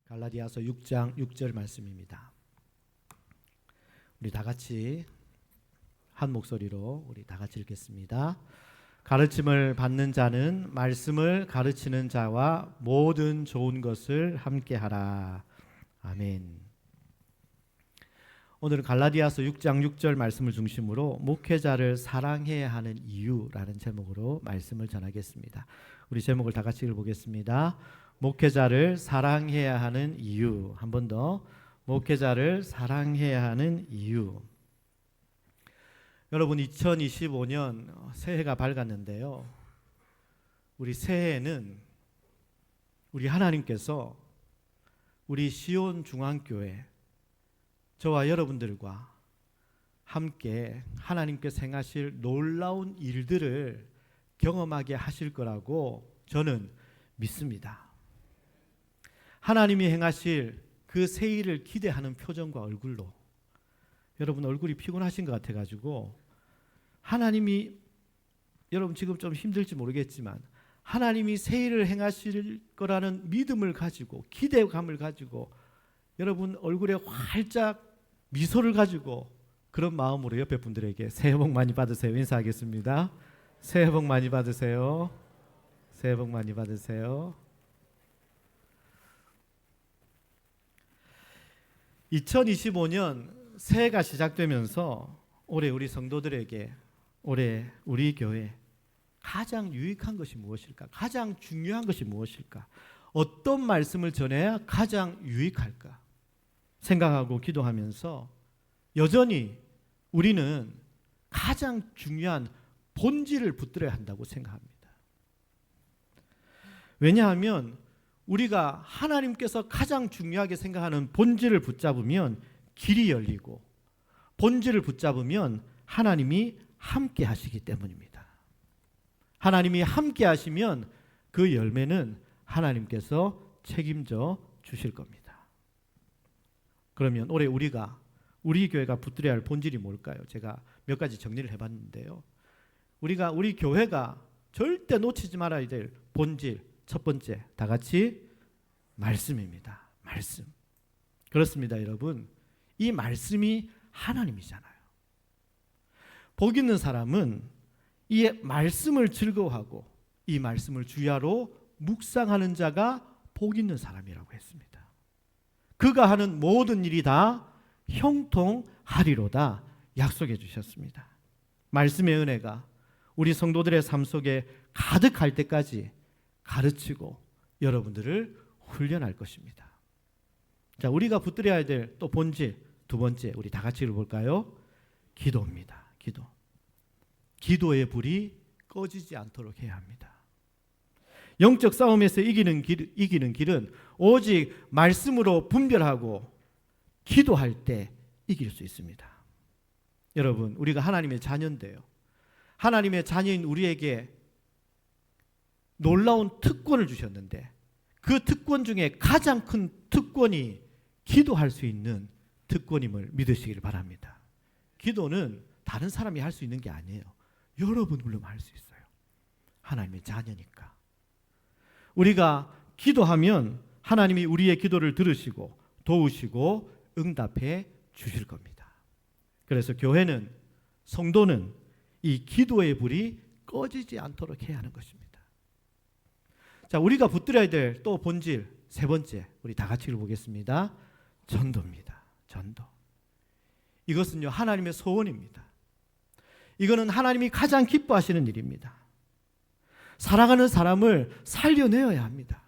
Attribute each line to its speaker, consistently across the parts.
Speaker 1: 갈라디아서 6장 6절 말씀입니다. 우리 다 같이 한 목소리로 우리 다 같이 읽겠습니다. 가르침을 받는 자는 말씀을 가르치는 자와 모든 좋은 것을 함께 하라. 아멘. 오늘은 갈라디아서 6장 6절 말씀을 중심으로 목회자를 사랑해야 하는 이유라는 제목으로 말씀을 전하겠습니다. 우리 제목을 다 같이 읽어보겠습니다. 목회자를 사랑해야 하는 이유. 한 번 더. 목회자를 사랑해야 하는 이유. 여러분, 2025년 새해가 밝았는데요. 우리 새해에는 우리 하나님께서 우리 시온 중앙교회 저와 여러분들과 함께 하나님께서 행하실 놀라운 일들을 경험하게 하실 거라고 저는 믿습니다. 하나님이 행하실 그 새 일을 기대하는 표정과 얼굴로, 여러분 얼굴이 피곤하신 것 같아가지고, 하나님이, 여러분 지금 좀 힘들지 모르겠지만 하나님이 새 일을 행하실 거라는 믿음을 가지고, 기대감을 가지고, 여러분 얼굴에 활짝 미소를 가지고 그런 마음으로 옆에 분들에게 새해 복 많이 받으세요 인사하겠습니다. 새해 복 많이 받으세요. 새해 복 많이 받으세요. 2025년 새해가 시작되면서 올해 우리 성도들에게, 올해 우리 교회 가장 유익한 것이 무엇일까? 가장 중요한 것이 무엇일까? 어떤 말씀을 전해야 가장 유익할까? 생각하고 기도하면서 여전히 우리는 가장 중요한 본질을 붙들어야 한다고 생각합니다. 왜냐하면 우리가 하나님께서 가장 중요하게 생각하는 본질을 붙잡으면 길이 열리고, 본질을 붙잡으면 하나님이 함께 하시기 때문입니다. 하나님이 함께 하시면 그 열매는 하나님께서 책임져 주실 겁니다. 그러면 올해 우리 교회가 붙들어야 할 본질이 뭘까요? 제가 몇 가지 정리를 해봤는데요. 우리 교회가 절대 놓치지 말아야 될 본질, 첫 번째, 다 같이 말씀입니다. 말씀. 그렇습니다, 여러분. 이 말씀이 하나님이잖아요. 복 있는 사람은 이 말씀을 즐거워하고 이 말씀을 주야로 묵상하는 자가 복 있는 사람이라고 했습니다. 그가 하는 모든 일이 다 형통하리로다 약속해 주셨습니다. 말씀의 은혜가 우리 성도들의 삶 속에 가득할 때까지 가르치고 여러분들을 훈련할 것입니다. 자, 우리가 붙들어야 될 또 본질 두 번째, 우리 다 같이 읽어볼까요? 기도입니다. 기도. 기도의 불이 꺼지지 않도록 해야 합니다. 영적 싸움에서 이기는 길은 오직 말씀으로 분별하고 기도할 때 이길 수 있습니다. 여러분, 우리가 하나님의 자녀인데요. 하나님의 자녀인 우리에게 놀라운 특권을 주셨는데, 그 특권 중에 가장 큰 특권이 기도할 수 있는 특권임을 믿으시길 바랍니다. 기도는 다른 사람이 할 수 있는 게 아니에요. 여러분 물론 할 수 있어요. 하나님의 자녀니까. 우리가 기도하면 하나님이 우리의 기도를 들으시고 도우시고 응답해 주실 겁니다. 그래서 교회는, 성도는 이 기도의 불이 꺼지지 않도록 해야 하는 것입니다. 자, 우리가 붙들어야 될 또 본질 세 번째, 우리 다 같이 읽어보겠습니다. 전도입니다. 전도. 이것은요, 하나님의 소원입니다. 이거는 하나님이 가장 기뻐하시는 일입니다. 사랑하는 사람을 살려내어야 합니다.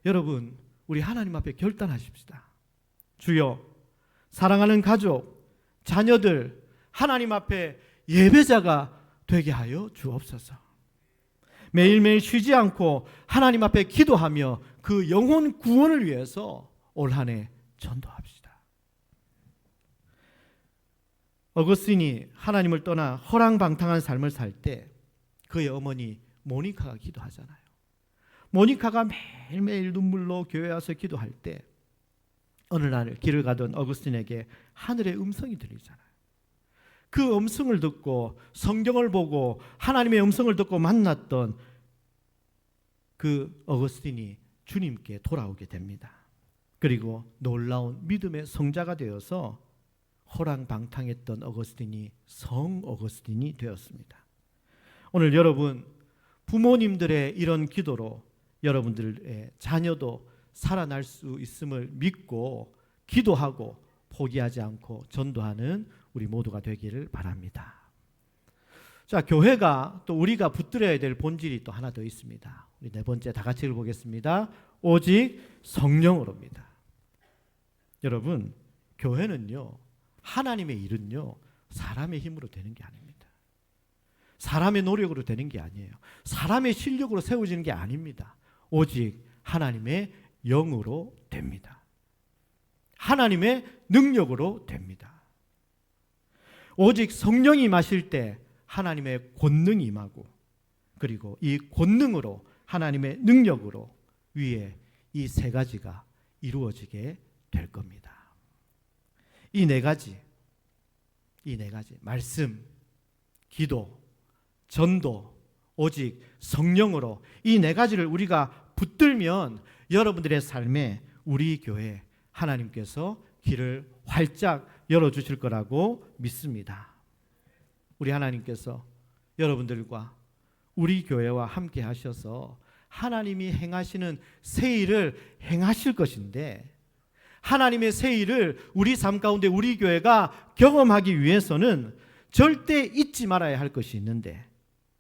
Speaker 1: 여러분, 우리 하나님 앞에 결단하십시다. 주여, 사랑하는 가족, 자녀들 하나님 앞에 예배자가 되게 하여 주옵소서. 매일매일 쉬지 않고 하나님 앞에 기도하며 그 영혼 구원을 위해서 올 한 해 전도합시다. 어거스틴이 하나님을 떠나 허랑방탕한 삶을 살 때 그의 어머니 모니카가 기도하잖아요. 모니카가 매일매일 눈물로 교회에 와서 기도할 때 어느 날 길을 가던 어거스틴에게 하늘의 음성이 들리잖아요. 그 음성을 듣고 성경을 보고 하나님의 음성을 듣고 만났던 그 어거스틴이 주님께 돌아오게 됩니다. 그리고 놀라운 믿음의 성자가 되어서 호랑방탕했던 어거스틴이 성 어거스틴이 되었습니다. 오늘 여러분 부모님들의 이런 기도로 여러분들의 자녀도 살아날 수 있음을 믿고 기도하고 포기하지 않고 전도하는 우리 모두가 되기를 바랍니다. 자, 교회가 또 우리가 붙들어야 될 본질이 또 하나 더 있습니다. 우리 네 번째 다 같이 읽어보겠습니다. 오직 성령으로입니다. 여러분, 교회는요, 하나님의 일은요, 사람의 힘으로 되는 게 아닙니다. 사람의 노력으로 되는 게 아니에요. 사람의 실력으로 세워지는 게 아닙니다. 오직 하나님의 영으로 됩니다. 하나님의 능력으로 됩니다. 오직 성령이 임하실 때 하나님의 권능이 임하고, 그리고 이 권능으로 하나님의 능력으로 위에 이 세 가지가 이루어지게 될 겁니다. 이 네 가지 말씀, 기도, 전도, 오직 성령으로 이 네 가지를 우리가 붙들면 여러분들의 삶에 우리 교회 하나님께서 길을 활짝 열어주실 거라고 믿습니다. 우리 하나님께서 여러분들과 우리 교회와 함께 하셔서 하나님이 행하시는 새 일을 행하실 것인데, 하나님의 새 일을 우리 삶 가운데 우리 교회가 경험하기 위해서는 절대 잊지 말아야 할 것이 있는데,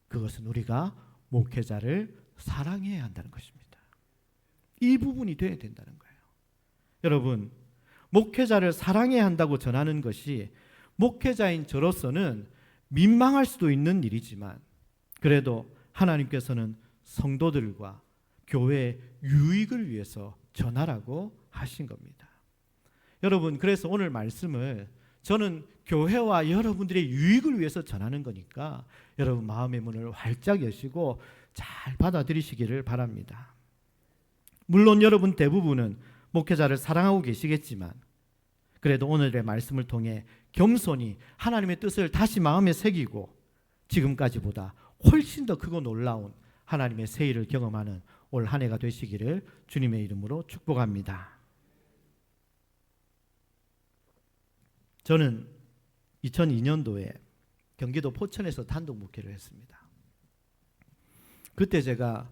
Speaker 1: 그것은 우리가 목회자를 사랑해야 한다는 것입니다. 이 부분이 돼야 된다는 거예요. 여러분, 목회자를 사랑해야 한다고 전하는 것이 목회자인 저로서는 민망할 수도 있는 일이지만, 그래도 하나님께서는 성도들과 교회의 유익을 위해서 전하라고 하신 겁니다. 여러분, 그래서 오늘 말씀을 저는 교회와 여러분들의 유익을 위해서 전하는 거니까 여러분 마음의 문을 활짝 여시고 잘 받아들이시기를 바랍니다. 물론 여러분 대부분은 목회자를 사랑하고 계시겠지만, 그래도 오늘의 말씀을 통해 겸손히 하나님의 뜻을 다시 마음에 새기고 지금까지보다 훨씬 더 크고 놀라운 하나님의 새 일을 경험하는 올 한 해가 되시기를 주님의 이름으로 축복합니다. 저는 2002년도에 경기도 포천에서 단독 목회를 했습니다. 그때 제가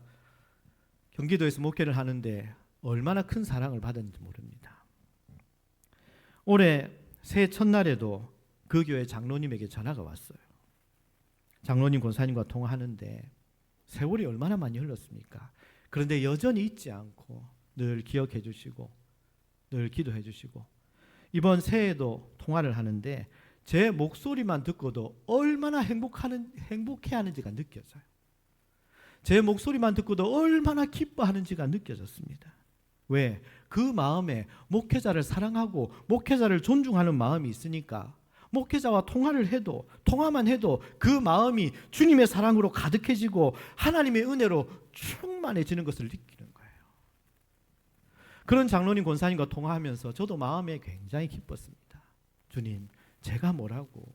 Speaker 1: 경기도에서 목회를 하는데 얼마나 큰 사랑을 받았는지 모릅니다. 올해 새해 첫날에도 그 교회 장로님에게 전화가 왔어요. 장로님 권사님과 통화하는데 세월이 얼마나 많이 흘렀습니까? 그런데 여전히 잊지 않고 늘 기억해 주시고 늘 기도해 주시고, 이번 새해에도 통화를 하는데 제 목소리만 듣고도 얼마나 행복해 하는지가 느껴져요. 제 목소리만 듣고도 얼마나 기뻐하는지가 느껴졌습니다. 왜? 그 마음에 목회자를 사랑하고 목회자를 존중하는 마음이 있으니까 목회자와 통화만 해도 그 마음이 주님의 사랑으로 가득해지고 하나님의 은혜로 충만해지는 것을 느끼는 거예요. 그런 장로님 권사님과 통화하면서 저도 마음에 굉장히 기뻤습니다. 주님, 제가 뭐라고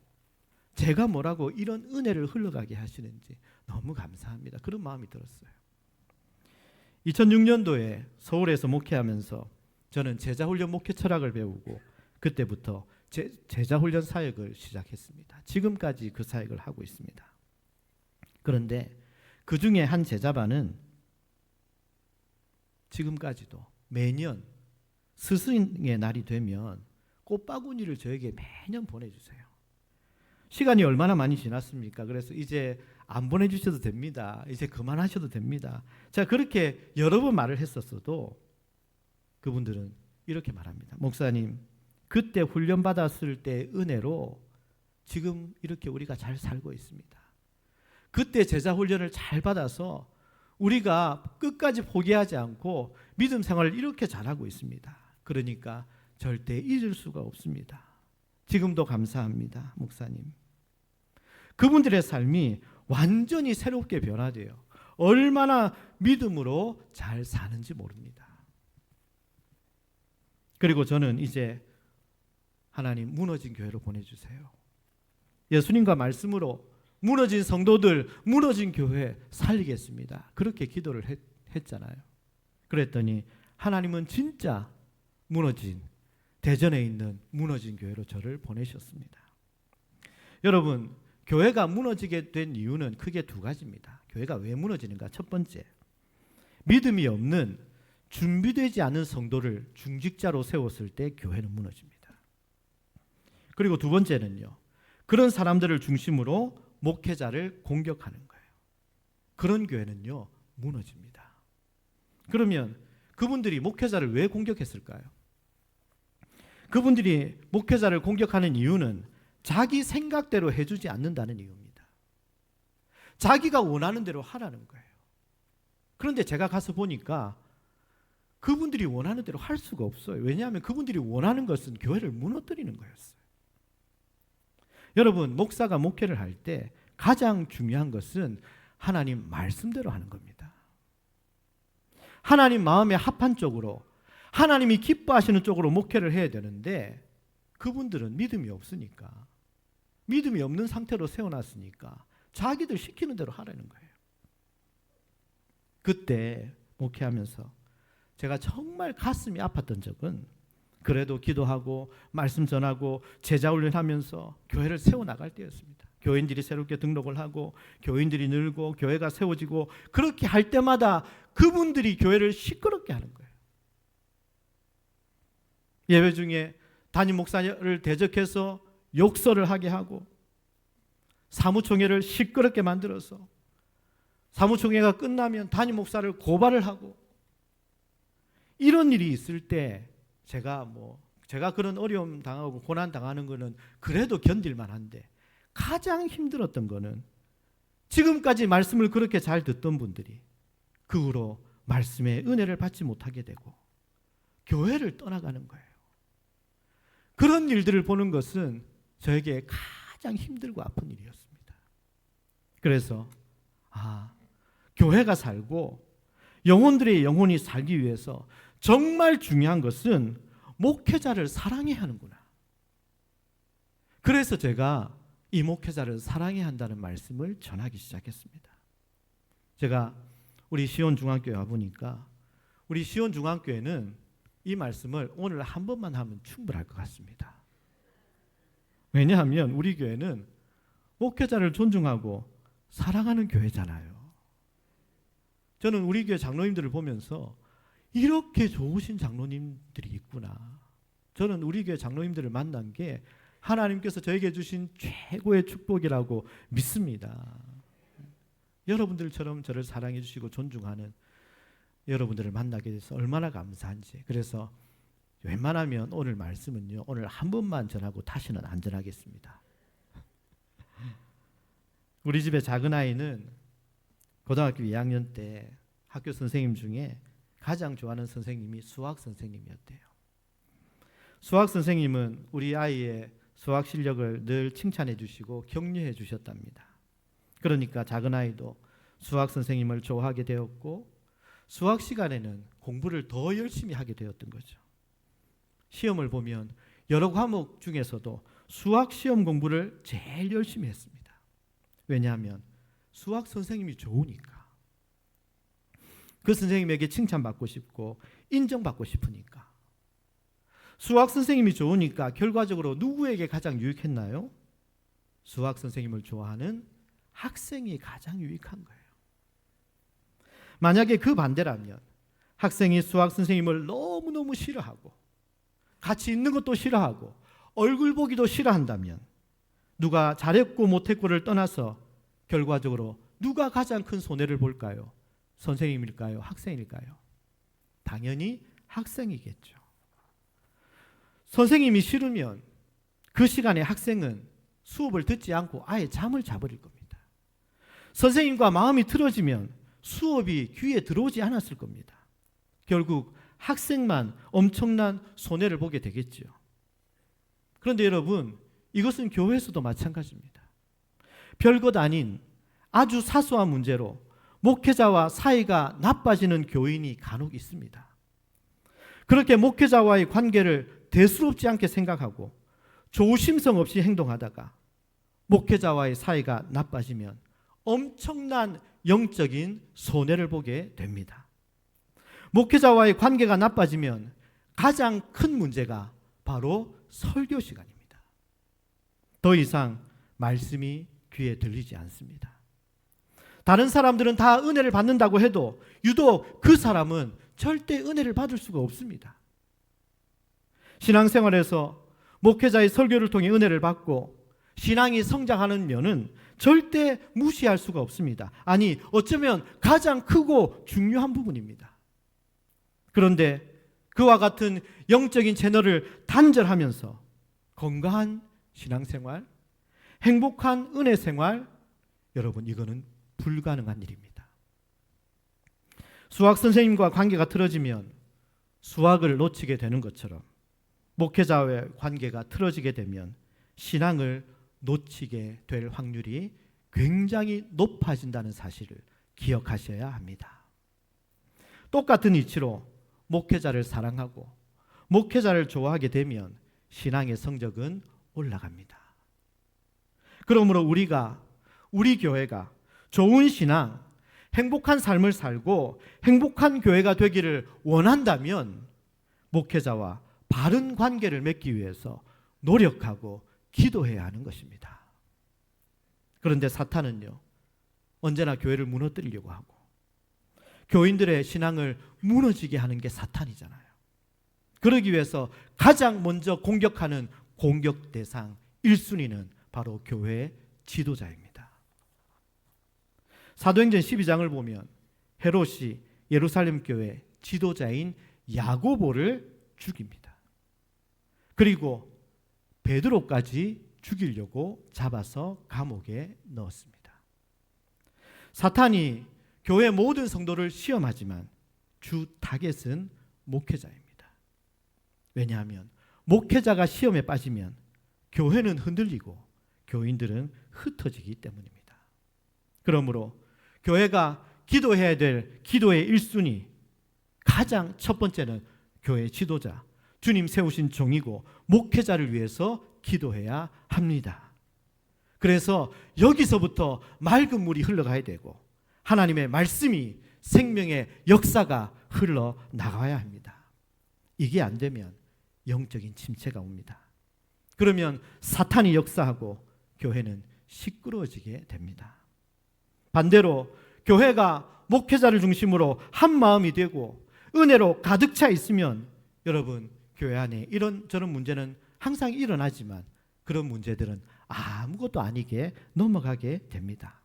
Speaker 1: 이런 은혜를 흘러가게 하시는지 너무 감사합니다. 그런 마음이 들었어요. 2006년도에 서울에서 목회하면서 저는 제자훈련 목회 철학을 배우고 그때부터 제자훈련 사역을 시작했습니다. 지금까지 그 사역을 하고 있습니다. 그런데 그 중에 한 제자반은 지금까지도 매년 스승의 날이 되면 꽃바구니를 저에게 매년 보내주세요. 시간이 얼마나 많이 지났습니까? 그래서 이제 안 보내주셔도 됩니다. 이제 그만하셔도 됩니다. 제가 그렇게 여러 번 말을 했었어도 그분들은 이렇게 말합니다. 목사님, 그때 훈련받았을 때 은혜로 지금 이렇게 우리가 잘 살고 있습니다. 그때 제자 훈련을 잘 받아서 우리가 끝까지 포기하지 않고 믿음 생활을 이렇게 잘하고 있습니다. 그러니까 절대 잊을 수가 없습니다. 지금도 감사합니다, 목사님. 그분들의 삶이 완전히 새롭게 변화돼요. 얼마나 믿음으로 잘 사는지 모릅니다. 그리고 저는 이제 하나님 무너진 교회로 보내주세요. 예수님과 말씀으로 무너진 성도들, 무너진 교회 살리겠습니다. 그렇게 기도를 했잖아요. 그랬더니 하나님은 진짜 무너진, 대전에 있는 무너진 교회로 저를 보내셨습니다. 여러분, 교회가 무너지게 된 이유는 크게 두 가지입니다. 교회가 왜 무너지는가? 첫 번째, 믿음이 없는, 준비되지 않은 성도를 중직자로 세웠을 때 교회는 무너집니다. 그리고 두 번째는요, 그런 사람들을 중심으로 목회자를 공격하는 거예요. 그런 교회는요, 무너집니다. 그러면 그분들이 목회자를 왜 공격했을까요? 그분들이 목회자를 공격하는 이유는 자기 생각대로 해주지 않는다는 이유입니다. 자기가 원하는 대로 하라는 거예요. 그런데 제가 가서 보니까 그분들이 원하는 대로 할 수가 없어요. 왜냐하면 그분들이 원하는 것은 교회를 무너뜨리는 거였어요. 여러분, 목사가 목회를 할 때 가장 중요한 것은 하나님 말씀대로 하는 겁니다. 하나님 마음에 합한 쪽으로, 하나님이 기뻐하시는 쪽으로 목회를 해야 되는데 그분들은 믿음이 없으니까, 믿음이 없는 상태로 세워놨으니까 자기들 시키는 대로 하라는 거예요. 그때 목회하면서 제가 정말 가슴이 아팠던 적은, 그래도 기도하고 말씀 전하고 제자 훈련하면서 교회를 세워나갈 때였습니다. 교인들이 새롭게 등록을 하고 교인들이 늘고 교회가 세워지고, 그렇게 할 때마다 그분들이 교회를 시끄럽게 하는 거예요. 예배 중에 담임 목사를 대적해서 욕설을 하게 하고, 사무총회를 시끄럽게 만들어서 사무총회가 끝나면 담임 목사를 고발을 하고, 이런 일이 있을 때 제가 그런 어려움 당하고 고난 당하는 거는 그래도 견딜만 한데, 가장 힘들었던 거는 지금까지 말씀을 그렇게 잘 듣던 분들이 그 후로 말씀의 은혜를 받지 못하게 되고 교회를 떠나가는 거예요. 그런 일들을 보는 것은 저에게 가장 힘들고 아픈 일이었습니다. 그래서 교회가 살고 영혼들의 영혼이 살기 위해서 정말 중요한 것은 목회자를 사랑해야 하는구나. 그래서 제가 이 목회자를 사랑해야 한다는 말씀을 전하기 시작했습니다. 제가 우리 시온중앙교회 와보니까 우리 시온중앙교회는 이 말씀을 오늘 한 번만 하면 충분할 것 같습니다. 왜냐하면 우리 교회는 목회자를 존중하고 사랑하는 교회잖아요. 저는 우리 교회 장로님들을 보면서 이렇게 좋으신 장로님들이 있구나. 저는 우리 교회 장로님들을 만난 게 하나님께서 저에게 주신 최고의 축복이라고 믿습니다. 여러분들처럼 저를 사랑해 주시고 존중하는 여러분들을 만나게 돼서 얼마나 감사한지. 그래서 웬만하면 오늘 말씀은요, 오늘 한 번만 전하고 다시는 안 전하겠습니다. 우리 집의 작은 아이는 고등학교 2학년 때 학교 선생님 중에 가장 좋아하는 선생님이 수학 선생님이었대요. 수학 선생님은 우리 아이의 수학 실력을 늘 칭찬해 주시고 격려해 주셨답니다. 그러니까 작은 아이도 수학 선생님을 좋아하게 되었고, 수학 시간에는 공부를 더 열심히 하게 되었던 거죠. 시험을 보면 여러 과목 중에서도 수학 시험 공부를 제일 열심히 했습니다. 왜냐하면 수학 선생님이 좋으니까. 그 선생님에게 칭찬받고 싶고 인정받고 싶으니까. 수학 선생님이 좋으니까 결과적으로 누구에게 가장 유익했나요? 수학 선생님을 좋아하는 학생이 가장 유익한 거예요. 만약에 그 반대라면 학생이 수학 선생님을 너무너무 싫어하고 같이 있는 것도 싫어하고 얼굴 보기도 싫어한다면 누가 잘했고 못했고를 떠나서 결과적으로 누가 가장 큰 손해를 볼까요? 선생님일까요? 학생일까요? 당연히 학생이겠죠. 선생님이 싫으면 그 시간에 학생은 수업을 듣지 않고 아예 잠을 자버릴 겁니다. 선생님과 마음이 틀어지면 수업이 귀에 들어오지 않았을 겁니다. 결국 학생만 엄청난 손해를 보게 되겠죠. 그런데 여러분, 이것은 교회에서도 마찬가지입니다. 별것 아닌 아주 사소한 문제로 목회자와 사이가 나빠지는 교인이 간혹 있습니다. 그렇게 목회자와의 관계를 대수롭지 않게 생각하고 조심성 없이 행동하다가 목회자와의 사이가 나빠지면 엄청난 영적인 손해를 보게 됩니다. 목회자와의 관계가 나빠지면 가장 큰 문제가 바로 설교 시간입니다. 더 이상 말씀이 귀에 들리지 않습니다. 다른 사람들은 다 은혜를 받는다고 해도 유독 그 사람은 절대 은혜를 받을 수가 없습니다. 신앙생활에서 목회자의 설교를 통해 은혜를 받고 신앙이 성장하는 면은 절대 무시할 수가 없습니다. 아니, 어쩌면 가장 크고 중요한 부분입니다. 그런데 그와 같은 영적인 채널을 단절하면서 건강한 신앙생활, 행복한 은혜생활, 여러분, 이거는 불가능한 일입니다. 수학 선생님과 관계가 틀어지면 수학을 놓치게 되는 것처럼 목회자와의 관계가 틀어지게 되면 신앙을 놓치게 될 확률이 굉장히 높아진다는 사실을 기억하셔야 합니다. 똑같은 이치로 목회자를 사랑하고 목회자를 좋아하게 되면 신앙의 성적은 올라갑니다. 그러므로 우리 교회가 좋은 신앙, 행복한 삶을 살고 행복한 교회가 되기를 원한다면 목회자와 바른 관계를 맺기 위해서 노력하고 기도해야 하는 것입니다. 그런데 사탄은요, 언제나 교회를 무너뜨리려고 하고 교인들의 신앙을 무너지게 하는 게 사탄이잖아요. 그러기 위해서 가장 먼저 공격하는 공격 대상 1순위는 바로 교회의 지도자입니다. 사도행전 12장을 보면 헤롯이 예루살렘 교회 지도자인 야고보를 죽입니다. 그리고 베드로까지 죽이려고 잡아서 감옥에 넣었습니다. 사탄이 교회 모든 성도를 시험하지만 주 타겟은 목회자입니다. 왜냐하면 목회자가 시험에 빠지면 교회는 흔들리고 교인들은 흩어지기 때문입니다. 그러므로 교회가 기도해야 될 기도의 1순위, 가장 첫 번째는 교회 지도자, 주님 세우신 종이고 목회자를 위해서 기도해야 합니다. 그래서 여기서부터 맑은 물이 흘러가야 되고 하나님의 말씀이 생명의 역사가 흘러나가야 합니다. 이게 안 되면 영적인 침체가 옵니다. 그러면 사탄이 역사하고 교회는 시끄러워지게 됩니다. 반대로 교회가 목회자를 중심으로 한 마음이 되고 은혜로 가득 차 있으면 여러분, 교회 안에 이런저런 문제는 항상 일어나지만 그런 문제들은 아무것도 아니게 넘어가게 됩니다.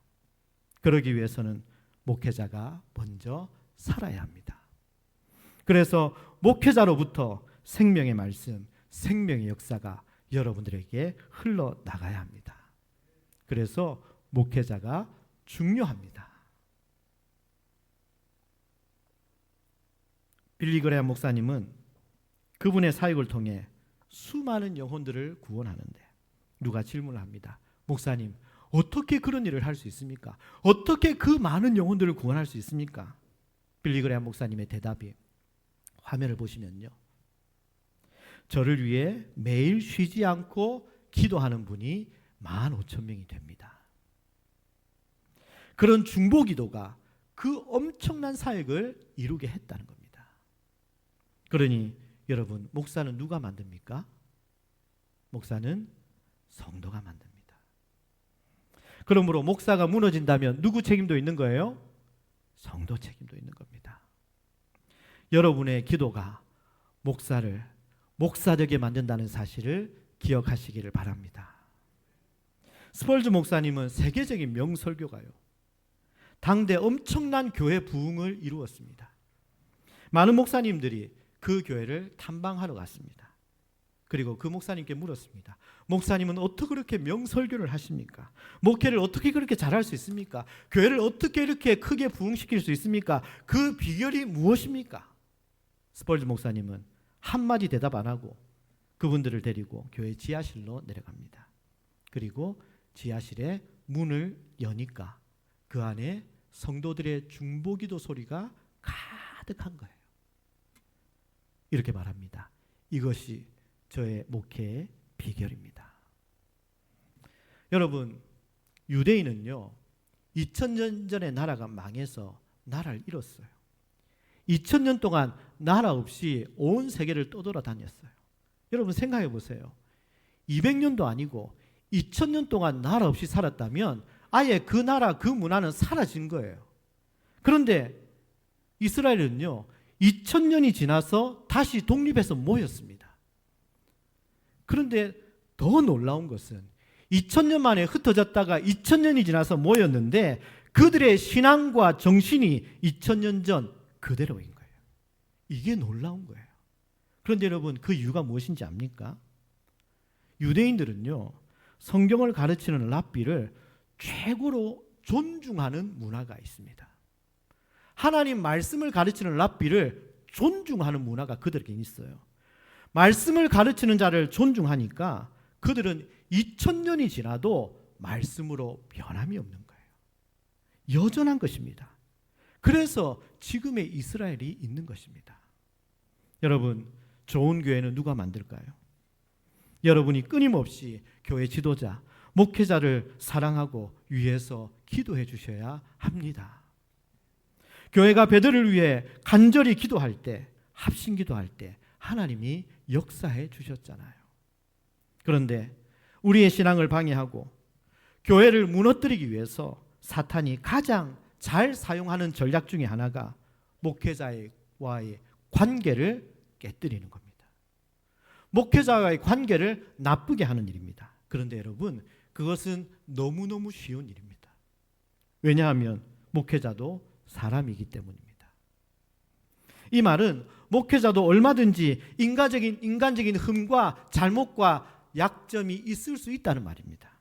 Speaker 1: 그러기 위해서는 목회자가 먼저 살아야 합니다. 그래서 목회자로부터 생명의 말씀, 생명의 역사가 여러분들에게 흘러나가야 합니다. 그래서 목회자가 중요합니다. 빌리 그레이엄 목사님은 그분의 사역을 통해 수많은 영혼들을 구원하는데 누가 질문을 합니다. 목사님, 어떻게 그런 일을 할 수 있습니까? 어떻게 그 많은 영혼들을 구원할 수 있습니까? 빌리 그레이엄 목사님의 대답이, 화면을 보시면요, 저를 위해 매일 쉬지 않고 기도하는 분이 15,000명이 됩니다. 그런 중보기도가 그 엄청난 사역을 이루게 했다는 겁니다. 그러니 여러분, 목사는 누가 만듭니까? 목사는 성도가 만듭니다. 그러므로 목사가 무너진다면 누구 책임도 있는 거예요? 성도 책임도 있는 겁니다. 여러분의 기도가 목사를 목사되게 만든다는 사실을 기억하시기를 바랍니다. 스펄즈 목사님은 세계적인 명설교가요. 당대 엄청난 교회 부흥을 이루었습니다. 많은 목사님들이 그 교회를 탐방하러 갔습니다. 그리고 그 목사님께 물었습니다. 목사님은 어떻게 그렇게 명설교를 하십니까? 목회를 어떻게 그렇게 잘할 수 있습니까? 교회를 어떻게 이렇게 크게 부흥시킬 수 있습니까? 그 비결이 무엇입니까? 스펄즈 목사님은 한마디 대답 안 하고 그분들을 데리고 교회 지하실로 내려갑니다. 그리고 지하실에 문을 여니까 그 안에 성도들의 중보기도 소리가 가득한 거예요. 이렇게 말합니다. 이것이 저의 목회의 비결입니다. 여러분, 유대인은요, 2000년 전에 나라가 망해서 나라를 잃었어요. 2000년 동안 나라 없이 온 세계를 떠돌아다녔어요. 여러분 생각해 보세요. 200년도 아니고 2000년 동안 나라 없이 살았다면 아예 그 나라 그 문화는 사라진 거예요. 그런데 이스라엘은요 2000년이 지나서 다시 독립해서 모였습니다. 그런데 더 놀라운 것은 2000년 만에 흩어졌다가 2000년이 지나서 모였는데 그들의 신앙과 정신이 2000년 전 그대로인 거예요. 이게 놀라운 거예요. 그런데 여러분 그 이유가 무엇인지 압니까? 유대인들은요 성경을 가르치는 랍비를 최고로 존중하는 문화가 있습니다. 하나님 말씀을 가르치는 랍비를 존중하는 문화가 그들에게 있어요. 말씀을 가르치는 자를 존중하니까 그들은 2000년이 지나도 말씀으로 변함이 없는 거예요. 여전한 것입니다. 그래서 지금의 이스라엘이 있는 것입니다. 여러분, 좋은 교회는 누가 만들까요? 여러분이 끊임없이 교회 지도자, 목회자를 사랑하고 위해서 기도해 주셔야 합니다. 교회가 배들을 위해 간절히 기도할 때, 합심 기도할 때 하나님이 역사해 주셨잖아요. 그런데 우리의 신앙을 방해하고 교회를 무너뜨리기 위해서 사탄이 가장 잘 사용하는 전략 중에 하나가 목회자와의 관계를 깨뜨리는 겁니다. 목회자와의 관계를 나쁘게 하는 일입니다. 그런데 여러분, 그것은 너무너무 쉬운 일입니다. 왜냐하면 목회자도 사람이기 때문입니다. 이 말은 목회자도 얼마든지 인간적인 흠과 잘못과 약점이 있을 수 있다는 말입니다.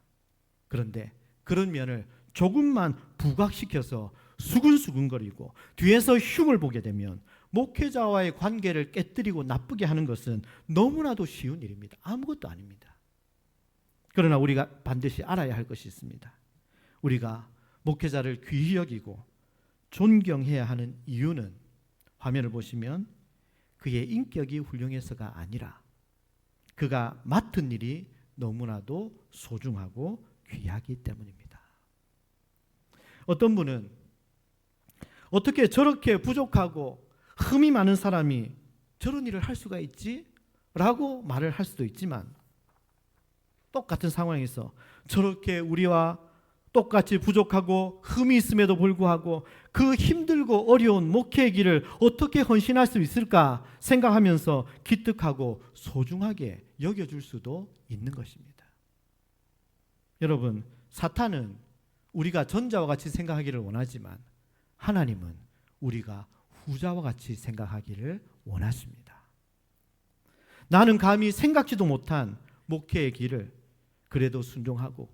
Speaker 1: 그런데 그런 면을 조금만 부각시켜서 수근수근거리고 뒤에서 흉을 보게 되면 목회자와의 관계를 깨뜨리고 나쁘게 하는 것은 너무나도 쉬운 일입니다. 아무것도 아닙니다. 그러나 우리가 반드시 알아야 할 것이 있습니다. 우리가 목회자를 귀히 여기고 존경해야 하는 이유는 화면을 보시면 그의 인격이 훌륭해서가 아니라 그가 맡은 일이 너무나도 소중하고 귀하기 때문입니다. 어떤 분은 어떻게 저렇게 부족하고 흠이 많은 사람이 저런 일을 할 수가 있지? 라고 말을 할 수도 있지만 똑같은 상황에서 저렇게 우리와 똑같이 부족하고 흠이 있음에도 불구하고 그 힘들고 어려운 목회의 길을 어떻게 헌신할 수 있을까 생각하면서 기특하고 소중하게 여겨줄 수도 있는 것입니다. 여러분, 사탄은 우리가 전자와 같이 생각하기를 원하지만 하나님은 우리가 후자와 같이 생각하기를 원하십니다. 나는 감히 생각지도 못한 목회의 길을 그래도 순종하고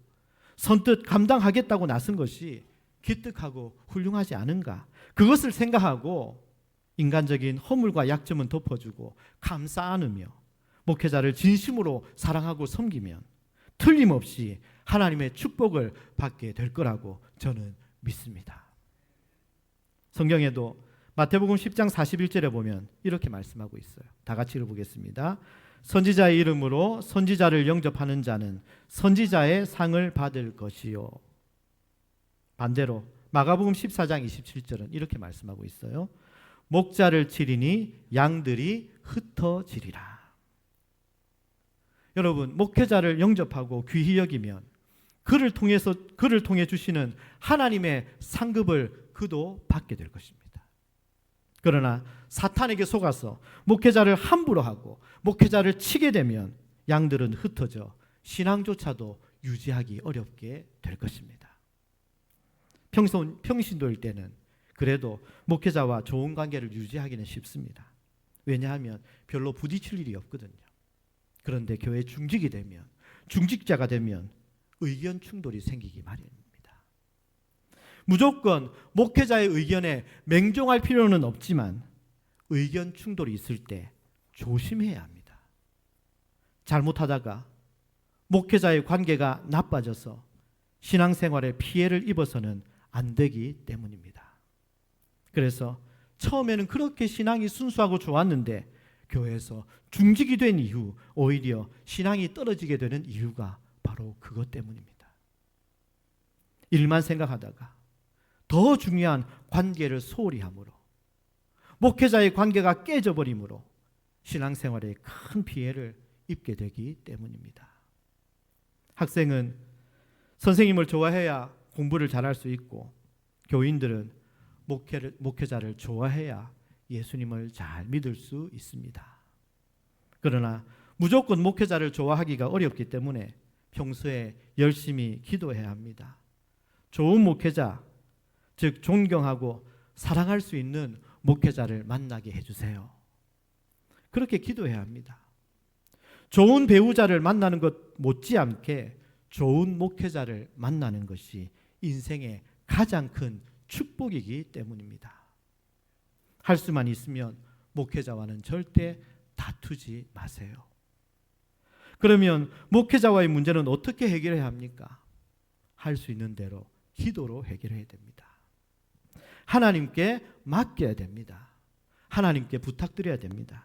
Speaker 1: 선뜻 감당하겠다고 나선 것이 기특하고 훌륭하지 않은가? 그것을 생각하고 인간적인 허물과 약점은 덮어주고 감싸 안으며 목회자를 진심으로 사랑하고 섬기면 틀림없이 하나님의 축복을 받게 될 거라고 저는 믿습니다. 성경에도 마태복음 10장 41절에 보면 이렇게 말씀하고 있어요. 다 같이 읽어보겠습니다. 선지자의 이름으로 선지자를 영접하는 자는 선지자의 상을 받을 것이요. 반대로 마가복음 14장 27절은 이렇게 말씀하고 있어요. 목자를 치리니 양들이 흩어지리라. 여러분, 목회자를 영접하고 귀히 여기면 그를 통해 주시는 하나님의 상급을 그도 받게 될 것입니다. 그러나 사탄에게 속아서 목회자를 함부로 하고 목회자를 치게 되면 양들은 흩어져 신앙조차도 유지하기 어렵게 될 것입니다. 평신도일 때는 그래도 목회자와 좋은 관계를 유지하기는 쉽습니다. 왜냐하면 별로 부딪힐 일이 없거든요. 그런데 교회 중직자가 되면 의견 충돌이 생기기 마련입니다. 무조건 목회자의 의견에 맹종할 필요는 없지만 의견 충돌이 있을 때 조심해야 합니다. 잘못하다가 목회자의 관계가 나빠져서 신앙생활에 피해를 입어서는 안 되기 때문입니다. 그래서 처음에는 그렇게 신앙이 순수하고 좋았는데 교회에서 중직이 된 이후 오히려 신앙이 떨어지게 되는 이유가 바로 그것 때문입니다. 일만 생각하다가 더 중요한 관계를 소홀히 함으로 목회자의 관계가 깨져버림으로 신앙생활에 큰 피해를 입게 되기 때문입니다. 학생은 선생님을 좋아해야 공부를 잘할 수 있고, 교인들은 목회자를 좋아해야 예수님을 잘 믿을 수 있습니다. 그러나 무조건 목회자를 좋아하기가 어렵기 때문에 평소에 열심히 기도해야 합니다. 좋은 목회자, 즉 존경하고 사랑할 수 있는 목회자를 만나게 해주세요. 그렇게 기도해야 합니다. 좋은 배우자를 만나는 것 못지않게 좋은 목회자를 만나는 것이 인생의 가장 큰 축복이기 때문입니다. 할 수만 있으면 목회자와는 절대 다투지 마세요. 그러면 목회자와의 문제는 어떻게 해결해야 합니까? 할 수 있는 대로 기도로 해결해야 됩니다. 하나님께 맡겨야 됩니다. 하나님께 부탁드려야 됩니다.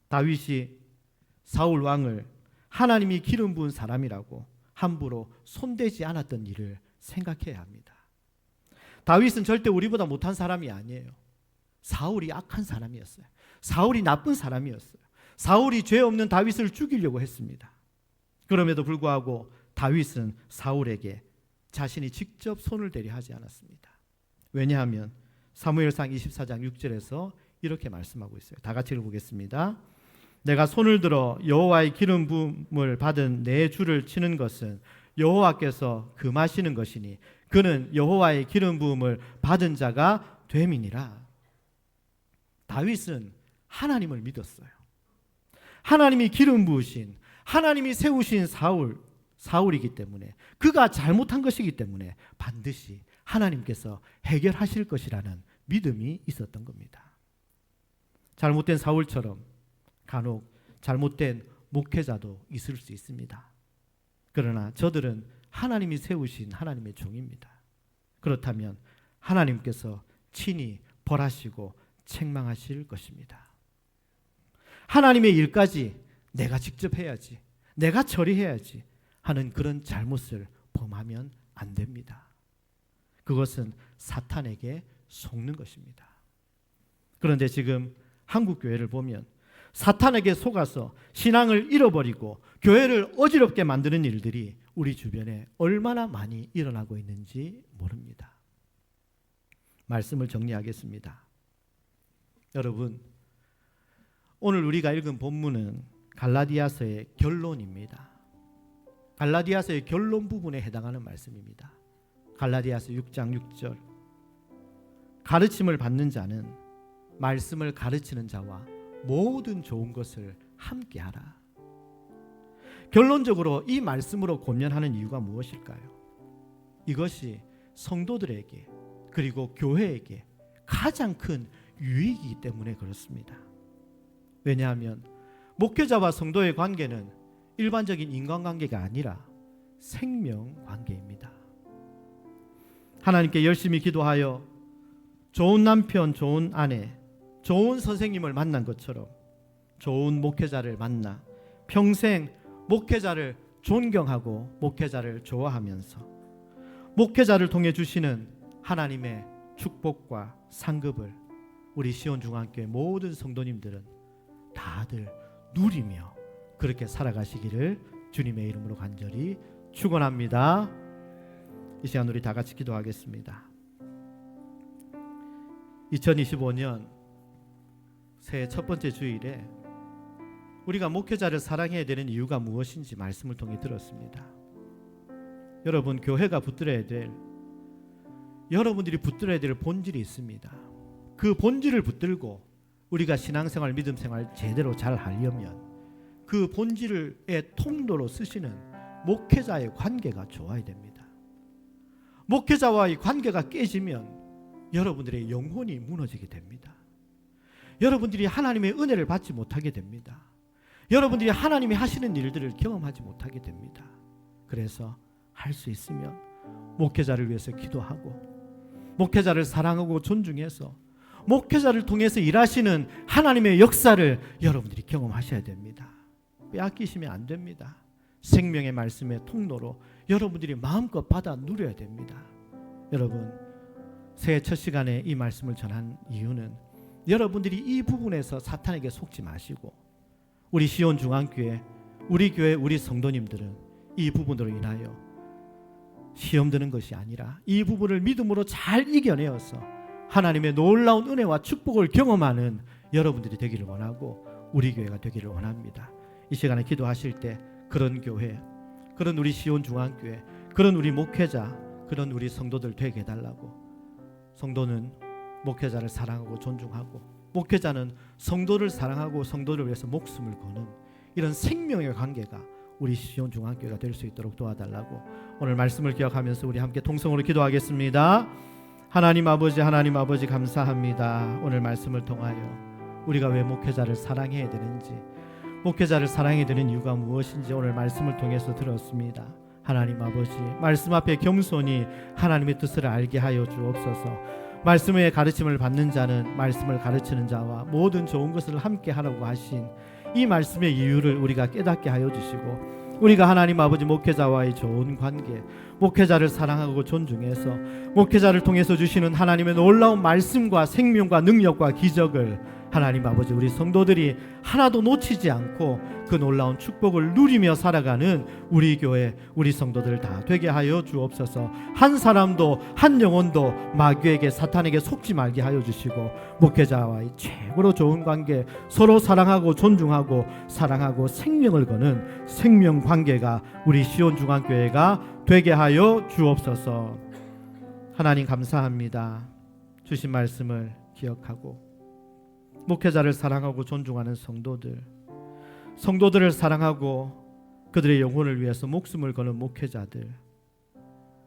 Speaker 1: 다윗이 사울 왕을 하나님이 기름 부은 사람이라고 함부로 손대지 않았던 일을 생각해야 합니다. 다윗은 절대 우리보다 못한 사람이 아니에요. 사울이 악한 사람이었어요. 사울이 나쁜 사람이었어요. 사울이 죄 없는 다윗을 죽이려고 했습니다. 그럼에도 불구하고 다윗은 사울에게 자신이 직접 손을 대려 하지 않았습니다. 왜냐하면 사무엘상 24장 6절에서 이렇게 말씀하고 있어요. 다 같이 읽어보겠습니다. 내가 손을 들어 여호와의 기름 부음을 받은 내 주를 치는 것은 여호와께서 금하시는 것이니 그는 여호와의 기름 부음을 받은 자가 됨이니라. 다윗은 하나님을 믿었어요. 하나님이 기름 부으신, 하나님이 세우신 사울이기 때문에, 그가 잘못한 것이기 때문에 반드시 하나님께서 해결하실 것이라는 믿음이 있었던 겁니다. 잘못된 사울처럼 간혹 잘못된 목회자도 있을 수 있습니다. 그러나 저들은 하나님이 세우신 하나님의 종입니다. 그렇다면 하나님께서 친히 벌하시고 책망하실 것입니다. 하나님의 일까지 내가 직접 해야지, 내가 처리해야지 하는 그런 잘못을 범하면 안 됩니다. 그것은 사탄에게 속는 것입니다. 그런데 지금 한국 교회를 보면 사탄에게 속아서 신앙을 잃어버리고 교회를 어지럽게 만드는 일들이 우리 주변에 얼마나 많이 일어나고 있는지 모릅니다. 말씀을 정리하겠습니다. 여러분, 오늘 우리가 읽은 본문은 갈라디아서의 결론입니다. 갈라디아서의 결론 부분에 해당하는 말씀입니다. 갈라디아서 6장 6절. 가르침을 받는 자는 말씀을 가르치는 자와 모든 좋은 것을 함께하라. 결론적으로 이 말씀으로 권면하는 이유가 무엇일까요? 이것이 성도들에게 그리고 교회에게 가장 큰 유익이기 때문에 그렇습니다. 왜냐하면 목회자와 성도의 관계는 일반적인 인간관계가 아니라 생명관계입니다. 하나님께 열심히 기도하여 좋은 남편, 좋은 아내, 좋은 선생님을 만난 것처럼 좋은 목회자를 만나 평생 목회자를 존경하고 목회자를 좋아하면서 목회자를 통해 주시는 하나님의 축복과 상급을 우리 시온중앙교회 모든 성도님들은 다들 누리며 그렇게 살아가시기를 주님의 이름으로 간절히 축원합니다. 이 시간 우리 다 같이 기도하겠습니다. 2025년 새해 첫 번째 주일에 우리가 목회자를 사랑해야 되는 이유가 무엇인지 말씀을 통해 들었습니다. 여러분, 교회가 붙들어야 될, 여러분들이 붙들어야 될 본질이 있습니다. 그 본질을 붙들고 우리가 신앙생활, 믿음생활 제대로 잘 하려면 그 본질의 통로로 쓰시는 목회자의 관계가 좋아야 됩니다. 목회자와의 관계가 깨지면 여러분들의 영혼이 무너지게 됩니다. 여러분들이 하나님의 은혜를 받지 못하게 됩니다. 여러분들이 하나님이 하시는 일들을 경험하지 못하게 됩니다. 그래서 할 수 있으면 목회자를 위해서 기도하고 목회자를 사랑하고 존중해서 목회자를 통해서 일하시는 하나님의 역사를 여러분들이 경험하셔야 됩니다. 빼앗기시면 안 됩니다. 생명의 말씀의 통로로 여러분들이 마음껏 받아 누려야 됩니다. 여러분, 새해 첫 시간에 이 말씀을 전한 이유는 여러분들이 이 부분에서 사탄에게 속지 마시고 우리 시온 중앙교회, 우리 교회, 우리 성도님들은 이 부분으로 인하여 시험 드는 것이 아니라 이 부분을 믿음으로 잘 이겨내어서 하나님의 놀라운 은혜와 축복을 경험하는 여러분들이 되기를 원하고 우리 교회가 되기를 원합니다. 이 시간에 기도하실 때 그런 교회, 그런 우리 시온 중앙교회, 그런 우리 목회자, 그런 우리 성도들 되게 해달라고. 성도는 목회자를 사랑하고 존중하고, 목회자는 성도를 사랑하고 성도를 위해서 목숨을 거는 이런 생명의 관계가 우리 시온 중앙교회가 될 수 있도록 도와달라고 오늘 말씀을 기억하면서 우리 함께 통성으로 기도하겠습니다. 하나님 아버지, 하나님 아버지 감사합니다. 오늘 말씀을 통하여 우리가 왜 목회자를 사랑해야 되는지, 목회자를 사랑해야 되는 이유가 무엇인지 오늘 말씀을 통해서 들었습니다. 하나님 아버지, 말씀 앞에 겸손히 하나님의 뜻을 알게 하여 주옵소서. 말씀의 가르침을 받는 자는 말씀을 가르치는 자와 모든 좋은 것을 함께 하라고 하신 이 말씀의 이유를 우리가 깨닫게 하여 주시고, 우리가 하나님 아버지 목회자와의 좋은 관계, 목회자를 사랑하고 존중해서 목회자를 통해서 주시는 하나님의 놀라운 말씀과 생명과 능력과 기적을 하나님 아버지 우리 성도들이 하나도 놓치지 않고 그 놀라운 축복을 누리며 살아가는 우리 교회, 우리 성도들 다 되게 하여 주옵소서. 한 사람도 한 영혼도 마귀에게, 사탄에게 속지 말게 하여 주시고, 목회자와의 최고로 좋은 관계, 서로 사랑하고 존중하고 사랑하고 생명을 거는 생명 관계가 우리 시온 중앙교회가 되게 하여 주옵소서. 하나님 감사합니다. 주신 말씀을 기억하고 목회자를 사랑하고 존중하는 성도들을 사랑하고 그들의 영혼을 위해서 목숨을 거는 목회자들,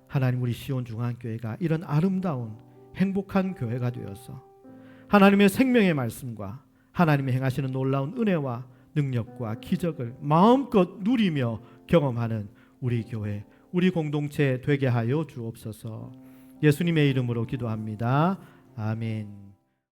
Speaker 1: 하나님 우리 시온 중앙교회가 이런 아름다운 행복한 교회가 되어서 하나님의 생명의 말씀과 하나님이 행하시는 놀라운 은혜와 능력과 기적을 마음껏 누리며 경험하는 우리 교회, 우리 공동체 되게 하여 주옵소서. 예수님의 이름으로 기도합니다. 아멘.